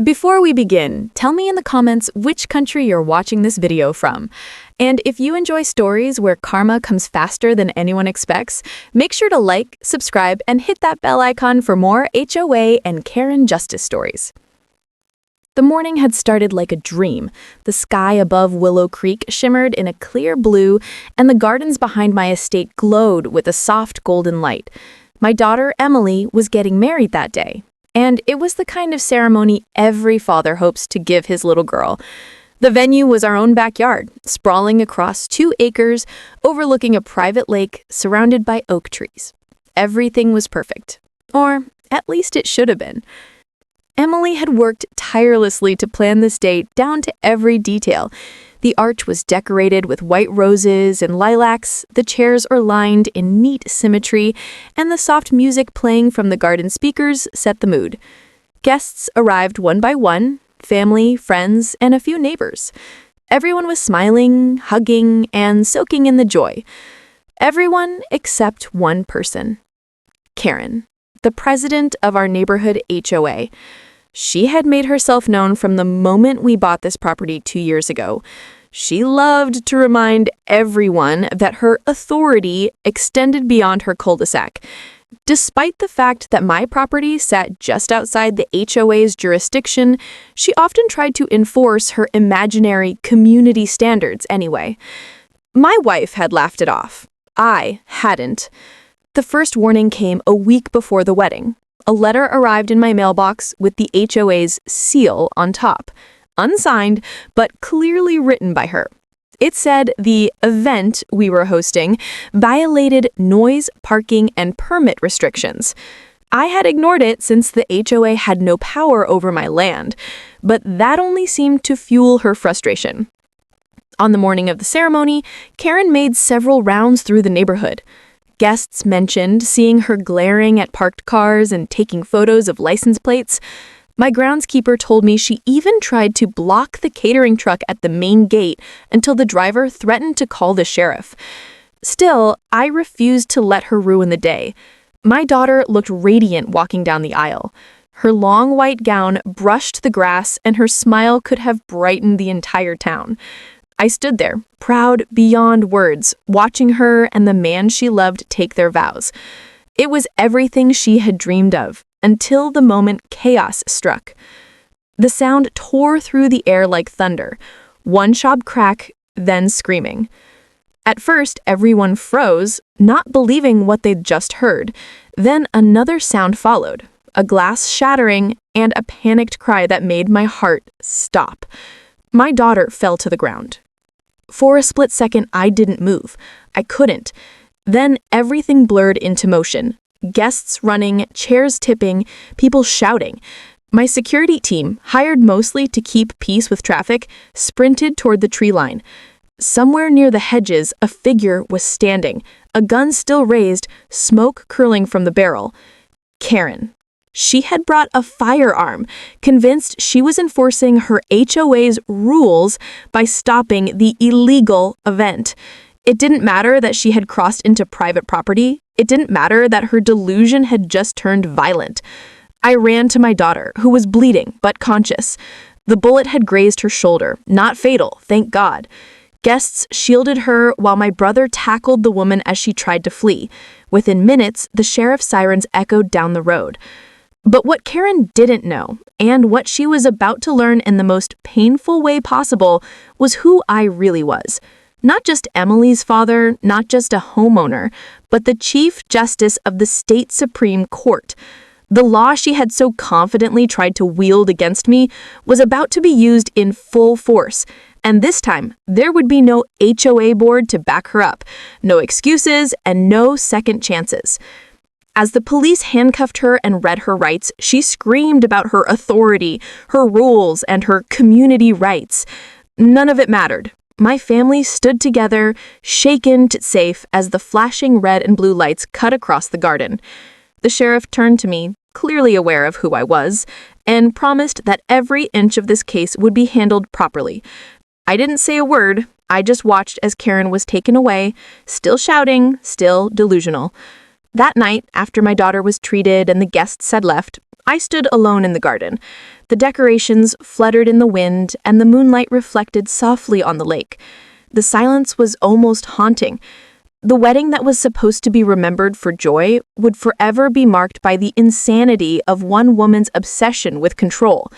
Before we begin, tell me in the comments which country you're watching this video from. And if you enjoy stories where karma comes faster than anyone expects, make sure to like, subscribe, and hit that bell icon for more HOA and Karen justice stories. The morning had started like a dream. The sky above Willow Creek shimmered in a clear blue, and the gardens behind my estate glowed with a soft golden light. My daughter, Emily, was getting married that day. And it was the kind of ceremony every father hopes to give his little girl. The venue was our own backyard, sprawling across 2 acres, overlooking a private lake surrounded by oak trees. Everything was perfect. Or at least it should have been. Emily had worked tirelessly to plan this day down to every detail. The arch was decorated with white roses and lilacs, the chairs are lined in neat symmetry, and the soft music playing from the garden speakers set the mood. Guests arrived one by one, family, friends, and a few neighbors. Everyone was smiling, hugging, and soaking in the joy. Everyone except one person. Karen, the president of our neighborhood HOA. She had made herself known from the moment we bought this property 2 years ago. She loved to remind everyone that her authority extended beyond her cul-de-sac. Despite the fact that my property sat just outside the HOA's jurisdiction, she often tried to enforce her imaginary community standards anyway. My wife had laughed it off. I hadn't. The first warning came a week before the wedding. A letter arrived in my mailbox with the HOA's seal on top, unsigned but clearly written by her. It said the event we were hosting violated noise, parking, and permit restrictions. I had ignored it since the HOA had no power over my land, but that only seemed to fuel her frustration. On the morning of the ceremony, Karen made several rounds through the neighborhood. Guests mentioned seeing her glaring at parked cars and taking photos of license plates. My groundskeeper told me she even tried to block the catering truck at the main gate until the driver threatened to call the sheriff. Still, I refused to let her ruin the day. My daughter looked radiant walking down the aisle. Her long white gown brushed the grass, and her smile could have brightened the entire town. I stood there, proud beyond words, watching her and the man she loved take their vows. It was everything she had dreamed of, until the moment chaos struck. The sound tore through the air like thunder, one sharp crack, then screaming. At first, everyone froze, not believing what they'd just heard. Then another sound followed, a glass shattering and a panicked cry that made my heart stop. My daughter fell to the ground. For a split second, I didn't move. I couldn't. Then everything blurred into motion. Guests running, chairs tipping, people shouting. My security team, hired mostly to keep peace with traffic, sprinted toward the tree line. Somewhere near the hedges, a figure was standing, a gun still raised, smoke curling from the barrel. Karen. She had brought a firearm, convinced she was enforcing her HOA's rules by stopping the illegal event. It didn't matter that she had crossed into private property. It didn't matter that her delusion had just turned violent. I ran to my daughter, who was bleeding but conscious. The bullet had grazed her shoulder, not fatal, thank God. Guests shielded her while my brother tackled the woman as she tried to flee. Within minutes, the sheriff's sirens echoed down the road. But what Karen didn't know, and what she was about to learn in the most painful way possible, was who I really was. Not just Emily's father, not just a homeowner, but the Chief Justice of the State Supreme Court. The law she had so confidently tried to wield against me was about to be used in full force, and this time there would be no HOA board to back her up, no excuses, and no second chances. As the police handcuffed her and read her rights, she screamed about her authority, her rules, and her community rights. None of it mattered. My family stood together, shaken to safe as the flashing red and blue lights cut across the garden. The sheriff turned to me, clearly aware of who I was, and promised that every inch of this case would be handled properly. I didn't say a word. I just watched as Karen was taken away, still shouting, still delusional. That night, after my daughter was treated and the guests had left, I stood alone in the garden. The decorations fluttered in the wind, and the moonlight reflected softly on the lake. The silence was almost haunting. The wedding that was supposed to be remembered for joy would forever be marked by the insanity of one woman's obsession with control.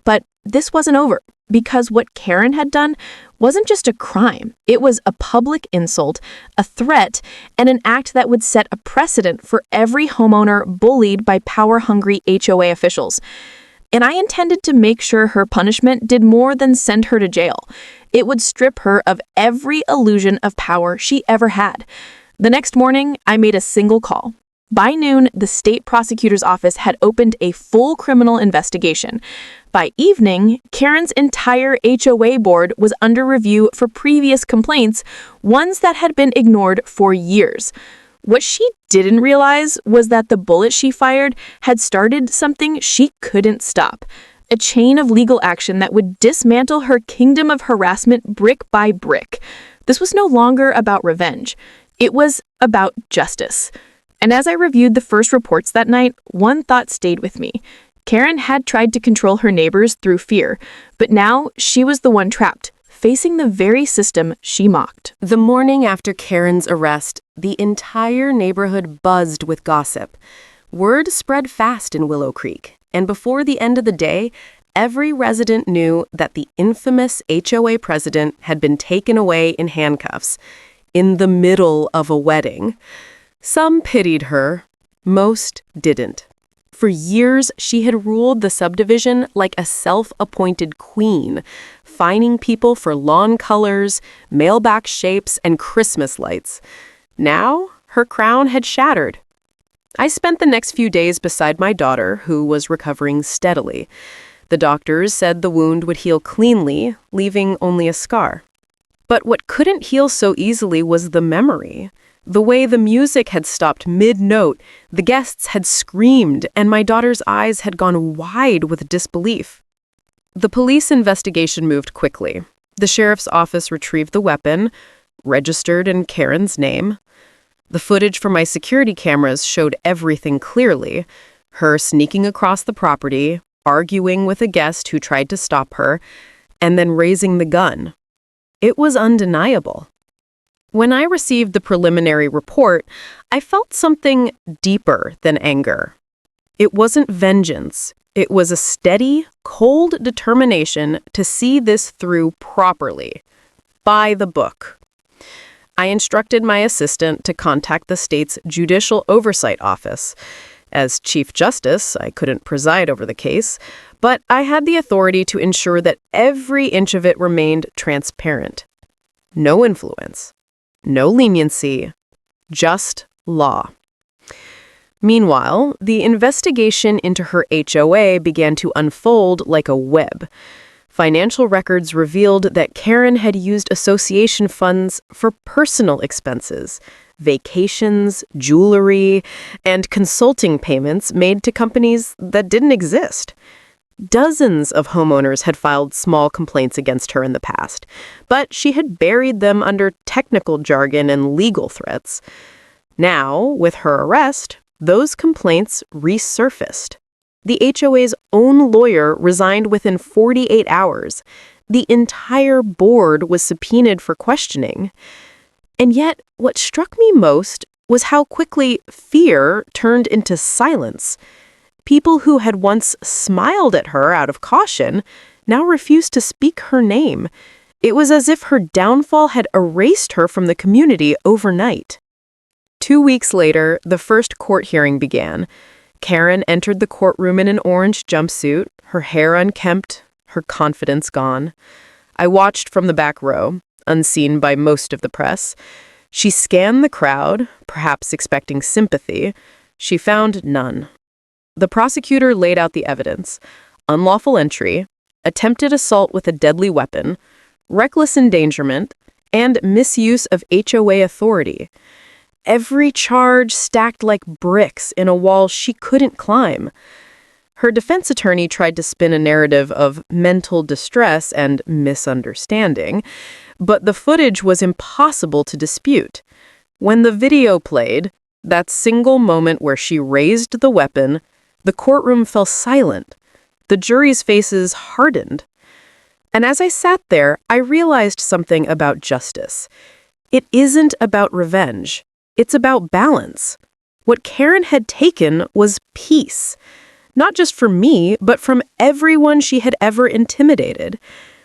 But this wasn't over, because what Karen had done wasn't just a crime. It was a public insult, a threat, and an act that would set a precedent for every homeowner bullied by power-hungry HOA officials. And I intended to make sure her punishment did more than send her to jail. It would strip her of every illusion of power she ever had. The next morning, I made a single call. By noon, the state prosecutor's office had opened a full criminal investigation. By evening, Karen's entire HOA board was under review for previous complaints, ones that had been ignored for years. What she didn't realize was that the bullet she fired had started something she couldn't stop, a chain of legal action that would dismantle her kingdom of harassment brick by brick. This was no longer about revenge. It was about justice. And as I reviewed the first reports that night, one thought stayed with me. Karen had tried to control her neighbors through fear, but now she was the one trapped, facing the very system she mocked. The morning after Karen's arrest, the entire neighborhood buzzed with gossip. Word spread fast in Willow Creek, and before the end of the day, every resident knew that the infamous HOA president had been taken away in handcuffs, in the middle of a wedding. Some pitied her, most didn't. For years, she had ruled the subdivision like a self-appointed queen, fining people for lawn colors, mailbox shapes, and Christmas lights. Now, her crown had shattered. I spent the next few days beside my daughter, who was recovering steadily. The doctors said the wound would heal cleanly, leaving only a scar. But what couldn't heal so easily was the memory. The way the music had stopped mid-note, the guests had screamed, and my daughter's eyes had gone wide with disbelief. The police investigation moved quickly. The sheriff's office retrieved the weapon, registered in Karen's name. The footage from my security cameras showed everything clearly. Her sneaking across the property, arguing with a guest who tried to stop her, and then raising the gun. It was undeniable. When I received the preliminary report, I felt something deeper than anger. It wasn't vengeance. It was a steady, cold determination to see this through properly, by the book. I instructed my assistant to contact the state's Judicial Oversight Office. As Chief Justice, I couldn't preside over the case, but I had the authority to ensure that every inch of it remained transparent. No influence. No leniency, just law. Meanwhile, the investigation into her HOA began to unfold like a web. Financial records revealed that Karen had used association funds for personal expenses, vacations, jewelry, and consulting payments made to companies that didn't exist. Dozens of homeowners had filed small complaints against her in the past, but she had buried them under technical jargon and legal threats. Now, with her arrest, those complaints resurfaced. The HOA's own lawyer resigned within 48 hours. The entire board was subpoenaed for questioning. And yet, what struck me most was how quickly fear turned into silence. People who had once smiled at her out of caution now refused to speak her name. It was as if her downfall had erased her from the community overnight. 2 weeks later, the first court hearing began. Karen entered the courtroom in an orange jumpsuit, her hair unkempt, her confidence gone. I watched from the back row, unseen by most of the press. She scanned the crowd, perhaps expecting sympathy. She found none. The prosecutor laid out the evidence: unlawful entry, attempted assault with a deadly weapon, reckless endangerment, and misuse of HOA authority. Every charge stacked like bricks in a wall she couldn't climb. Her defense attorney tried to spin a narrative of mental distress and misunderstanding, but the footage was impossible to dispute. When the video played, that single moment where she raised the weapon, The courtroom fell silent. The jury's faces hardened. And as I sat there, I realized something about justice. It isn't about revenge. It's about balance. What Karen had taken was peace. Not just for me, but from everyone she had ever intimidated.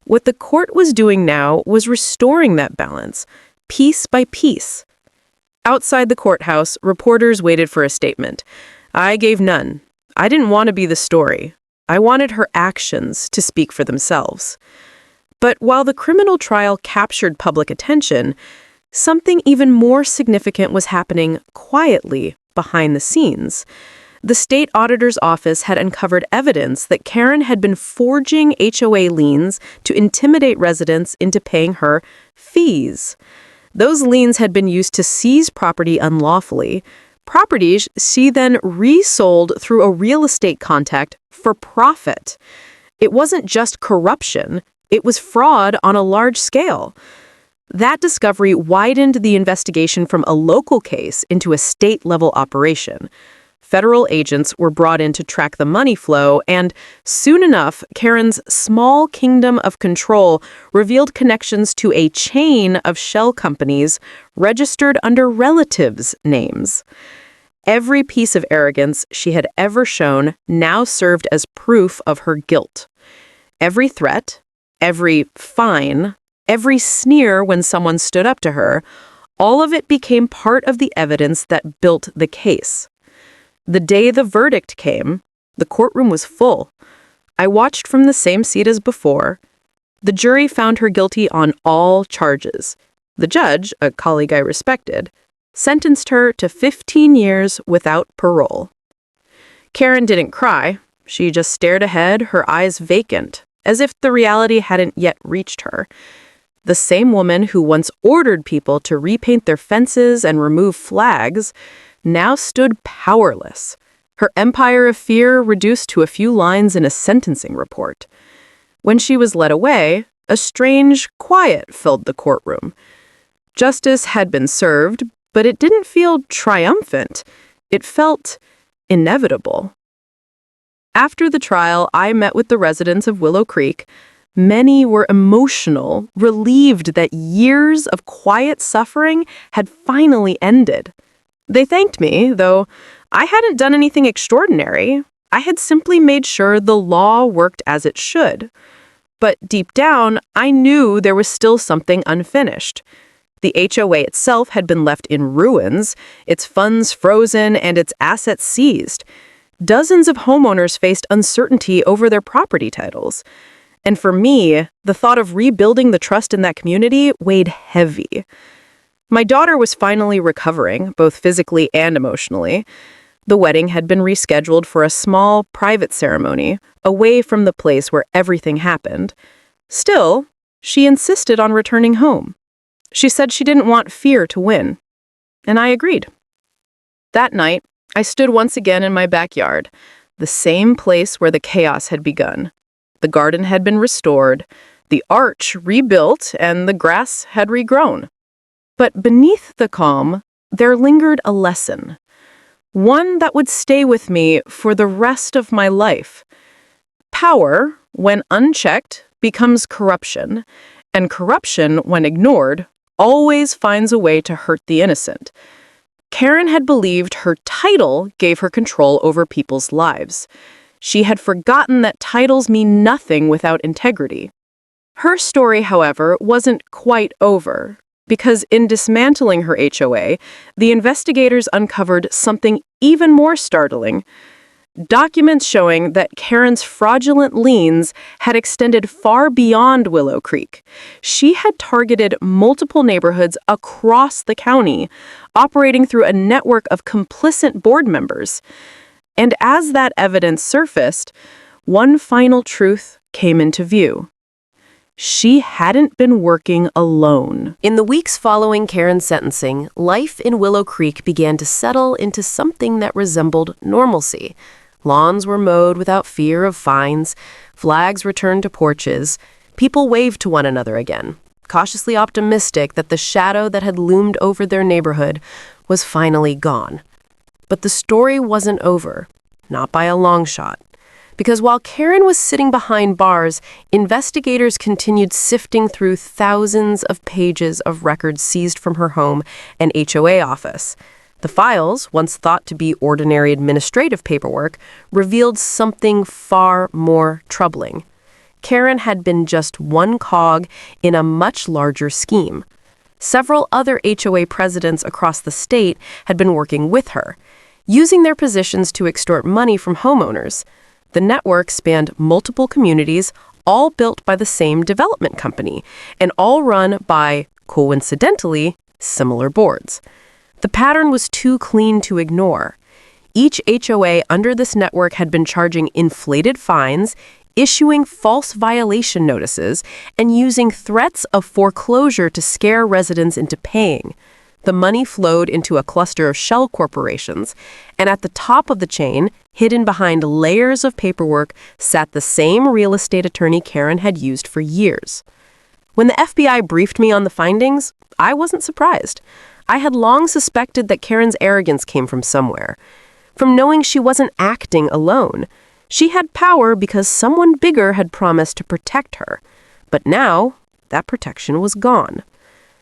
What the court was doing now was restoring that balance, piece by piece. Outside the courthouse, reporters waited for a statement. I gave none. I didn't want to be the story. I wanted her actions to speak for themselves. But while the criminal trial captured public attention, something even more significant was happening quietly behind the scenes. The state auditor's office had uncovered evidence that Karen had been forging HOA liens to intimidate residents into paying her fees. Those liens had been used to seize property unlawfully, properties she then resold through a real estate contact for profit. It wasn't just corruption, it was fraud on a large scale. That discovery widened the investigation from a local case into a state-level operation. Federal agents were brought in to track the money flow, and soon enough, Karen's small kingdom of control revealed connections to a chain of shell companies registered under relatives' names. Every piece of arrogance she had ever shown now served as proof of her guilt. Every threat, every fine, every sneer when someone stood up to her, all of it became part of the evidence that built the case. The day the verdict came, the courtroom was full. I watched from the same seat as before. The jury found her guilty on all charges. The judge, a colleague I respected, sentenced her to 15 years without parole. Karen didn't cry. She just stared ahead, her eyes vacant, as if the reality hadn't yet reached her. The same woman who once ordered people to repaint their fences and remove flags now stood powerless, her empire of fear reduced to a few lines in a sentencing report. When she was led away, a strange quiet filled the courtroom. Justice had been served, but it didn't feel triumphant. It felt inevitable. After the trial, I met with the residents of Willow Creek. Many were emotional, relieved that years of quiet suffering had finally ended. They thanked me, though I hadn't done anything extraordinary. I had simply made sure the law worked as it should. But deep down, I knew there was still something unfinished. The HOA itself had been left in ruins, its funds frozen, and its assets seized. Dozens of homeowners faced uncertainty over their property titles. And for me, the thought of rebuilding the trust in that community weighed heavy. My daughter was finally recovering, both physically and emotionally. The wedding had been rescheduled for a small, private ceremony, away from the place where everything happened. Still, she insisted on returning home. She said she didn't want fear to win. And I agreed. That night, I stood once again in my backyard, the same place where the chaos had begun. The garden had been restored, the arch rebuilt, and the grass had regrown. But beneath the calm, there lingered a lesson. One that would stay with me for the rest of my life. Power, when unchecked, becomes corruption, and corruption, when ignored, always finds a way to hurt the innocent. Karen had believed her title gave her control over people's lives. She had forgotten that titles mean nothing without integrity. Her story, however, wasn't quite over, because in dismantling her HOA, the investigators uncovered something even more startling. Documents showing that Karen's fraudulent liens had extended far beyond Willow Creek. She had targeted multiple neighborhoods across the county, operating through a network of complicit board members. And as that evidence surfaced, one final truth came into view. She hadn't been working alone. In the weeks following Karen's sentencing, life in Willow Creek began to settle into something that resembled normalcy. Lawns were mowed without fear of fines, flags returned to porches, people waved to one another again, cautiously optimistic that the shadow that had loomed over their neighborhood was finally gone. But the story wasn't over. Not by a long shot. Because while Karen was sitting behind bars, investigators continued sifting through thousands of pages of records seized from her home and HOA office. The files, once thought to be ordinary administrative paperwork, revealed something far more troubling. Karen had been just one cog in a much larger scheme. Several other HOA presidents across the state had been working with her, using their positions to extort money from homeowners. The network spanned multiple communities, all built by the same development company, and all run by, coincidentally, similar boards. The pattern was too clean to ignore. Each HOA under this network had been charging inflated fines, issuing false violation notices, and using threats of foreclosure to scare residents into paying. The money flowed into a cluster of shell corporations, and at the top of the chain, hidden behind layers of paperwork, sat the same real estate attorney Karen had used for years. When the FBI briefed me on the findings, I wasn't surprised. I had long suspected that Karen's arrogance came from somewhere, from knowing she wasn't acting alone. She had power because someone bigger had promised to protect her. But now, that protection was gone.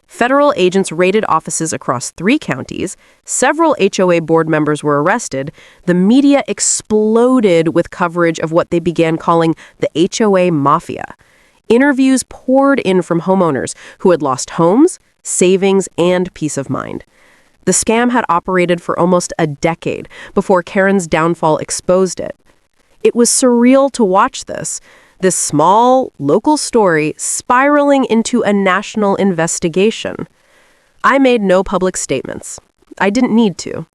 Federal agents raided offices across 3 counties. Several HOA board members were arrested. The media exploded with coverage of what they began calling the HOA mafia. Interviews poured in from homeowners who had lost homes, savings, and peace of mind. The scam had operated for almost a decade before Karen's downfall exposed it. It was surreal to watch this small, local story spiraling into a national investigation. I made no public statements. I didn't need to.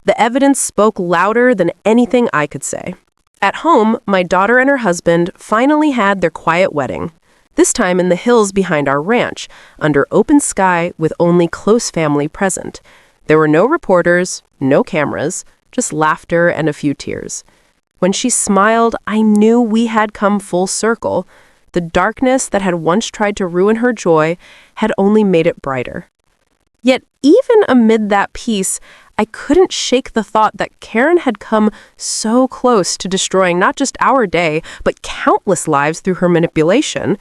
The evidence spoke louder than anything I could say. At home, my daughter and her husband finally had their quiet wedding, this time in the hills behind our ranch, under open sky with only close family present. There were no reporters, no cameras, just laughter and a few tears. When she smiled, I knew we had come full circle. The darkness that had once tried to ruin her joy had only made it brighter. Yet even amid that peace, I couldn't shake the thought that Karen had come so close to destroying not just our day, but countless lives through her manipulation.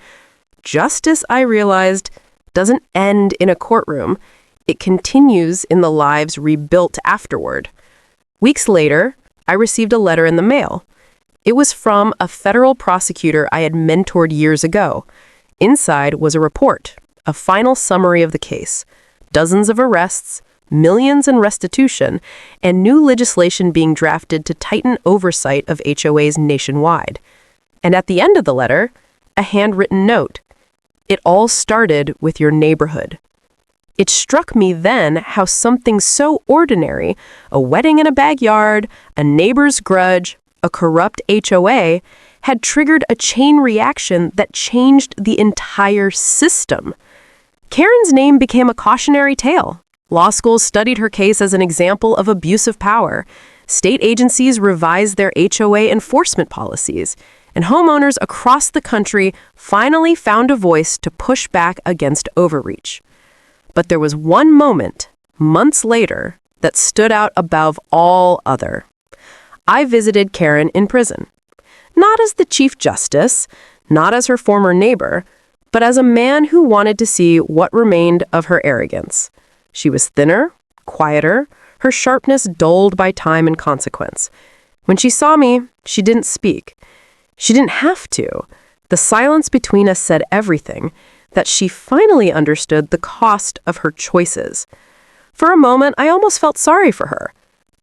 Justice, I realized, doesn't end in a courtroom. It continues in the lives rebuilt afterward. Weeks later, I received a letter in the mail. It was from a federal prosecutor I had mentored years ago. Inside was a report, a final summary of the case, dozens of arrests, millions in restitution, and new legislation being drafted to tighten oversight of HOAs nationwide. And at the end of the letter, a handwritten note. It all started with your neighborhood. It struck me then how something so ordinary, a wedding in a backyard, a neighbor's grudge, a corrupt HOA, had triggered a chain reaction that changed the entire system. Karen's name became a cautionary tale. Law schools studied her case as an example of abuse of power. State agencies revised their HOA enforcement policies, and homeowners across the country finally found a voice to push back against overreach. But there was one moment, months later, that stood out above all other. I visited Karen in prison. Not as the Chief Justice, not as her former neighbor, but as a man who wanted to see what remained of her arrogance. She was thinner, quieter, her sharpness dulled by time and consequence. When she saw me, she didn't speak. She didn't have to. The silence between us said everything, that she finally understood the cost of her choices. For a moment, I almost felt sorry for her.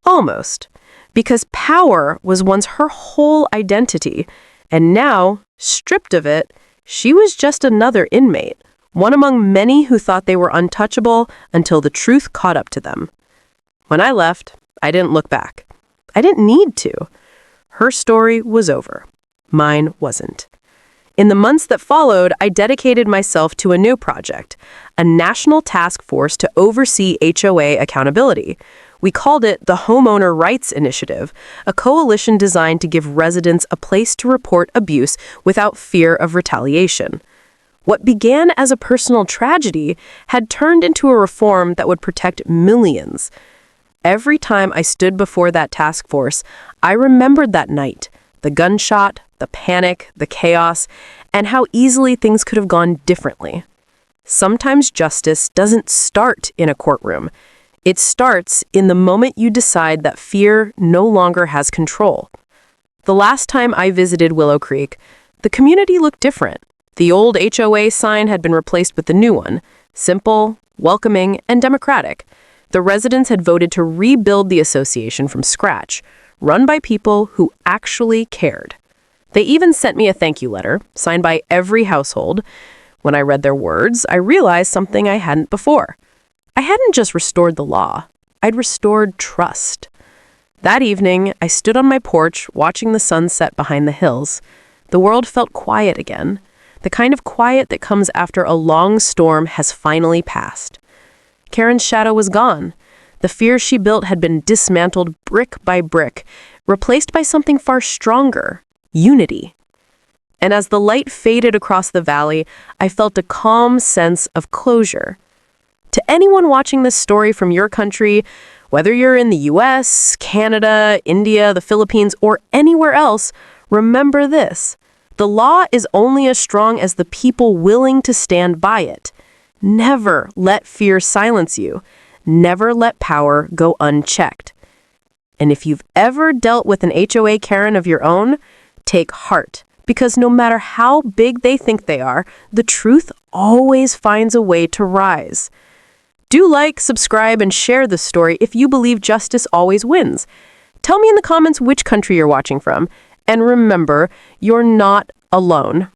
Almost. Because power was once her whole identity, and now, stripped of it, she was just another inmate, one among many who thought they were untouchable until the truth caught up to them. When I left, I didn't look back. I didn't need to. Her story was over. Mine wasn't. In the months that followed, I dedicated myself to a new project, a national task force to oversee HOA accountability. We called it the Homeowner Rights Initiative, a coalition designed to give residents a place to report abuse without fear of retaliation. What began as a personal tragedy had turned into a reform that would protect millions. Every time I stood before that task force, I remembered that night, the gunshot, the panic, the chaos, and how easily things could have gone differently. Sometimes justice doesn't start in a courtroom. It starts in the moment you decide that fear no longer has control. The last time I visited Willow Creek, the community looked different. The old HOA sign had been replaced with the new one, simple, welcoming, and democratic. The residents had voted to rebuild the association from scratch, run by people who actually cared. They even sent me a thank you letter, signed by every household. When I read their words, I realized something I hadn't before. I hadn't just restored the law, I'd restored trust. That evening, I stood on my porch watching the sun set behind the hills. The world felt quiet again. The kind of quiet that comes after a long storm has finally passed. Karen's shadow was gone. The fear she built had been dismantled brick by brick, replaced by something far stronger, unity. And as the light faded across the valley, I felt a calm sense of closure. To anyone watching this story from your country, whether you're in the US, Canada, India, the Philippines, or anywhere else, remember this. The law is only as strong as the people willing to stand by it. Never let fear silence you. Never let power go unchecked. And if you've ever dealt with an HOA Karen of your own, take heart, because no matter how big they think they are, the truth always finds a way to rise. Do like, subscribe, and share this story if you believe justice always wins. Tell me in the comments which country you're watching from. And remember, you're not alone.